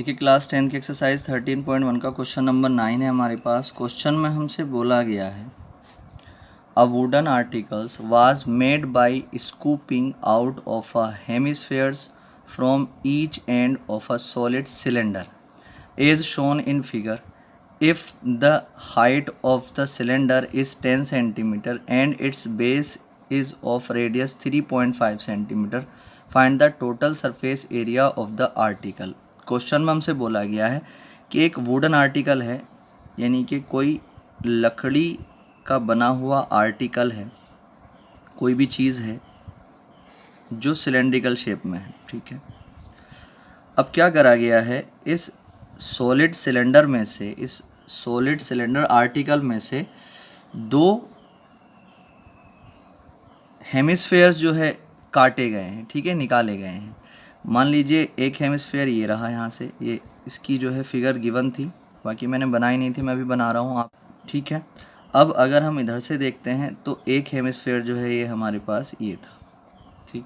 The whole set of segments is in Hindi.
देखिए क्लास 10 की एक्सरसाइज 13.1 का क्वेश्चन नंबर 9 है हमारे पास। क्वेश्चन में हमसे बोला गया है a wooden articles was made by scooping out of a hemispheres from each end of a solid cylinder as shown in figure. If the height of the cylinder is 10 centimeter and its base is of radius 3.5 centimeter, find the total surface area of the article। Question में हमसे बोला गया है कि एक वुडन आर्टिकल है, यानी कि कोई लकड़ी का बना हुआ आर्टिकल है, कोई भी चीज़ है जो सिलेंड्रिकल शेप में है। ठीक है, अब क्या करा गया है, इस सॉलिड सिलेंडर में से, इस सॉलिड सिलेंडर आर्टिकल में से दो हेमिस्फेयर्स जो है काटे गए हैं। ठीक है, निकाले गए हैं। मान लीजिए एक हेमिस्फेयर ये रहा, यहाँ से ये इसकी जो है फिगर गिवन थी, बाकी मैंने बनाई नहीं थी, मैं भी बना रहा हूँ आप। ठीक है, अब अगर हम इधर से देखते हैं तो एक हेमिस्फेयर जो है ये हमारे पास ये था। ठीक,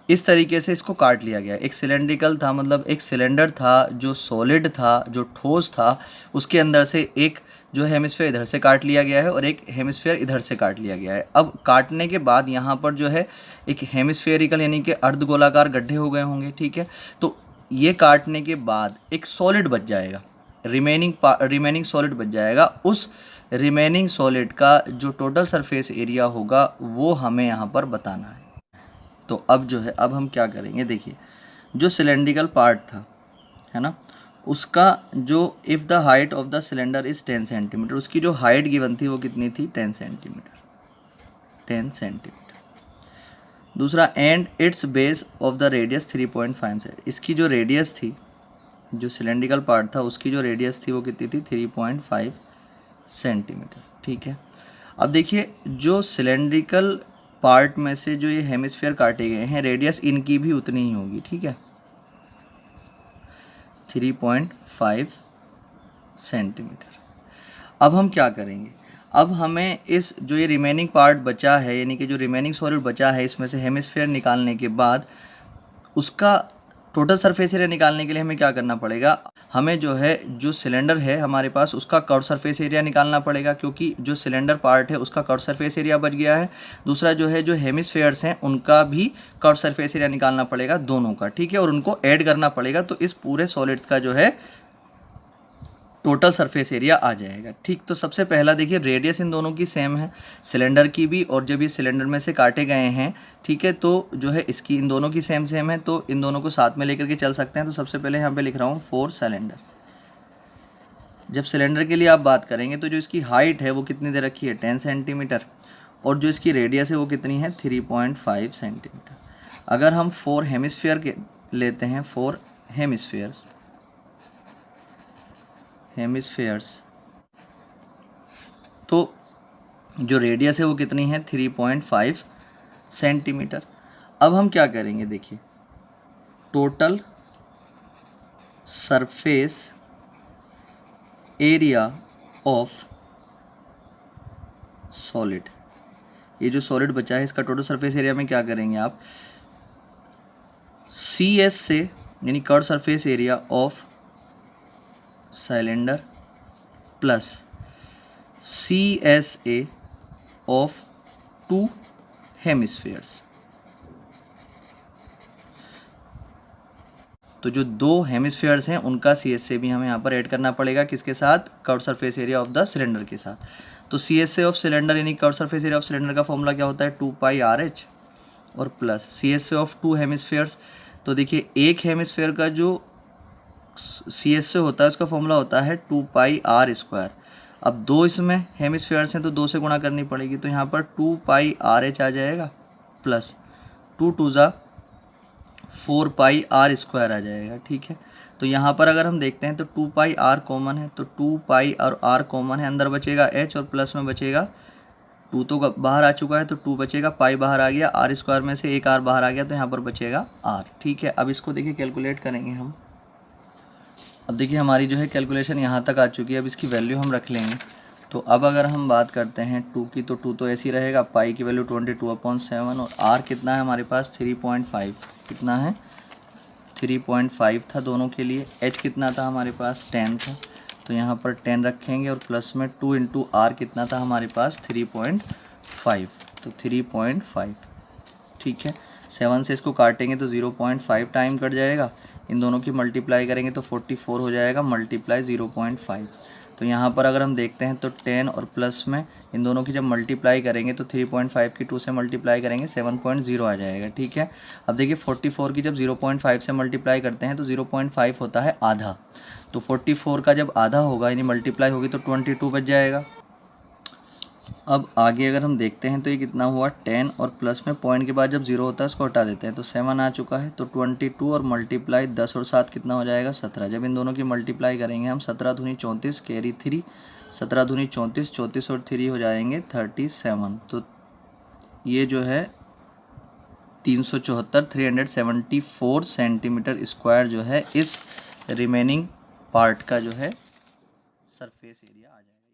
इस तरीके से इसको काट लिया गया। एक सिलेंड्रिकल था, मतलब एक सिलेंडर था जो सॉलिड था, जो ठोस था, उसके अंदर से एक जो हेमिस्फेयर इधर से काट लिया गया है और एक हेमिस्फेयर इधर से काट लिया गया है। अब काटने के बाद यहाँ पर जो है एक हेमिस्फेरिकल यानी कि अर्धगोलाकार गड्ढे हो गए होंगे। ठीक है, तो ये काटने के बाद एक सॉलिड बच जाएगा, रिमेनिंग सॉलिड बच जाएगा। उस रिमेनिंग सॉलिड का जो टोटल सरफेस एरिया होगा वो हमें यहाँ पर बताना है। तो अब जो है, अब हम क्या करेंगे, देखिए जो सिलेंड्रिकल पार्ट था, है ना, उसका जो if the height of the cylinder is 10 centimetre, उसकी जो हाइट गिवन थी वो कितनी थी, 10 सेंटीमीटर, 10 सेंटीमीटर। दूसरा, and it's base of the radius 3.5 से, इसकी जो रेडियस थी, जो सिलेंड्रिकल पार्ट था उसकी जो रेडियस थी वो कितनी थी, 3.5 सेंटीमीटर। ठीक है, अब देखिए जो सिलेंड्रिकल पार्ट में से जो ये हेमिस्फेयर काटे गए हैं, रेडियस इनकी भी उतनी ही होगी। ठीक है, 3.5 सेंटीमीटर। अब हम क्या करेंगे, अब हमें इस जो ये रिमेनिंग पार्ट बचा है, यानी कि जो रिमेनिंग सॉलिड बचा है, इसमें से हेमिस्फेयर निकालने के बाद उसका टोटल सरफेस एरिया निकालने के लिए हमें क्या करना पड़ेगा, हमें जो है जो सिलेंडर है हमारे पास उसका कर्व सरफेस एरिया निकालना पड़ेगा, क्योंकि जो सिलेंडर पार्ट है उसका कर्व सरफेस एरिया बच गया है। दूसरा जो है जो हेमिस्फेयर्स हैं उनका भी कर्व सरफेस एरिया निकालना पड़ेगा, दोनों का। ठीक है, और उनको ऐड करना पड़ेगा, तो इस पूरे सॉलिड्स का जो है टोटल सरफेस एरिया आ जाएगा। ठीक, तो सबसे पहला देखिए रेडियस इन दोनों की सेम है, सिलेंडर की भी और जब ये सिलेंडर में से काटे गए हैं। ठीक है, तो जो है इसकी इन दोनों की सेम है, तो इन दोनों को साथ में लेकर के चल सकते हैं। तो सबसे पहले यहाँ पे लिख रहा हूँ फॉर सिलेंडर। जब सिलेंडर के लिए आप बात करेंगे तो जो इसकी हाइट है वो कितनी दे रखी है, 10 सेंटीमीटर, और जो इसकी रेडियस है वो कितनी है, 3.5 सेंटीमीटर। अगर हम 4 हेमिस्फेयर के लेते हैं, 4 हेमिस्फेयर्स, तो जो रेडियस है वो कितनी है, 3.5 सेंटीमीटर। अब हम क्या करेंगे, देखिए total surface area of solid, ये जो सॉलिड बचा है इसका टोटल सरफेस एरिया में क्या करेंगे आप, CS से, यानी curve surface area of cylinder plus CSA of 2 hemispheres. तो जो 2 हेमिस्फेयर्स हैं उनका CSA भी हमें यहाँ पर ऐड करना पड़ेगा, किसके साथ, curve surface area of the cylinder के साथ। तो CSA ऑफ सिलेंडर यानी curve surface area of cylinder का फॉर्मूला क्या होता है, 2πRH, और प्लस CSA ऑफ 2 हेमिस्फेयर्स। तो देखिए एक हेमिस्फेयर का जो CSA होता है उसका फॉर्मूला होता है 2πr²। अब 2 इसमें हेमिस्फेयर्स हैं तो 2 से गुणा करनी पड़ेगी, तो यहाँ पर 2πRH आ जाएगा, प्लस 2 2 जा 4πr² आ जाएगा। ठीक है, तो यहाँ पर अगर हम देखते हैं तो 2πr कॉमन है, तो 2π और r कॉमन है, अंदर बचेगा h और प्लस में बचेगा 2 तो बाहर आ चुका है तो 2 बचेगा, पाई बाहर आ गया, r² में से एक r बाहर आ गया तो यहाँ पर बचेगा r। ठीक है, अब इसको देखिए कैलकुलेट करेंगे हम। अब देखिए हमारी जो है कैलकुलेशन यहाँ तक आ चुकी है, अब इसकी वैल्यू हम रख लेंगे। तो अब अगर हम बात करते हैं 2 की, तो 2 तो ऐसी रहेगा, पाई की वैल्यू 22/7, और r कितना है हमारे पास, 3.5, कितना है 3.5 था दोनों के लिए। h कितना था हमारे पास 10 था, तो यहाँ पर 10 रखेंगे और प्लस में 2 इंटू आर कितना था हमारे पास 3.5, तो 3.5 ठीक है। 7 से इसको काटेंगे तो 0.5 टाइम कट जाएगा, इन दोनों की मल्टीप्लाई करेंगे तो 44 हो जाएगा मल्टीप्लाई 0.5। तो यहाँ पर अगर हम देखते हैं तो 10 और प्लस में इन दोनों की जब मल्टीप्लाई करेंगे तो 3.5 की 2 से मल्टीप्लाई करेंगे 7.0 आ जाएगा, ठीक है। अब देखिए 44 की जब 0.5 से मल्टीप्लाई करते हैं तो 0.5 होता है आधा, तो 44 का जब आधा होगा यानी मल्टीप्लाई होगी तो 22 बच जाएगा। अब आगे अगर हम देखते हैं तो ये कितना हुआ 10 और प्लस में पॉइंट के बाद जब 0 होता है उसको हटा देते हैं तो 7 आ चुका है, तो 22 और मल्टीप्लाई 10 और 7 कितना हो जाएगा 17। जब इन दोनों की मल्टीप्लाई करेंगे हम 17 दूनी 34 कैरी 3, 17 दूनी 34, 34 और 3 हो जाएंगे 37। तो ये जो है 374 सेंटीमीटर स्क्वायर जो है इस रिमेनिंग पार्ट का जो है सरफेस एरिया आ जाएगा।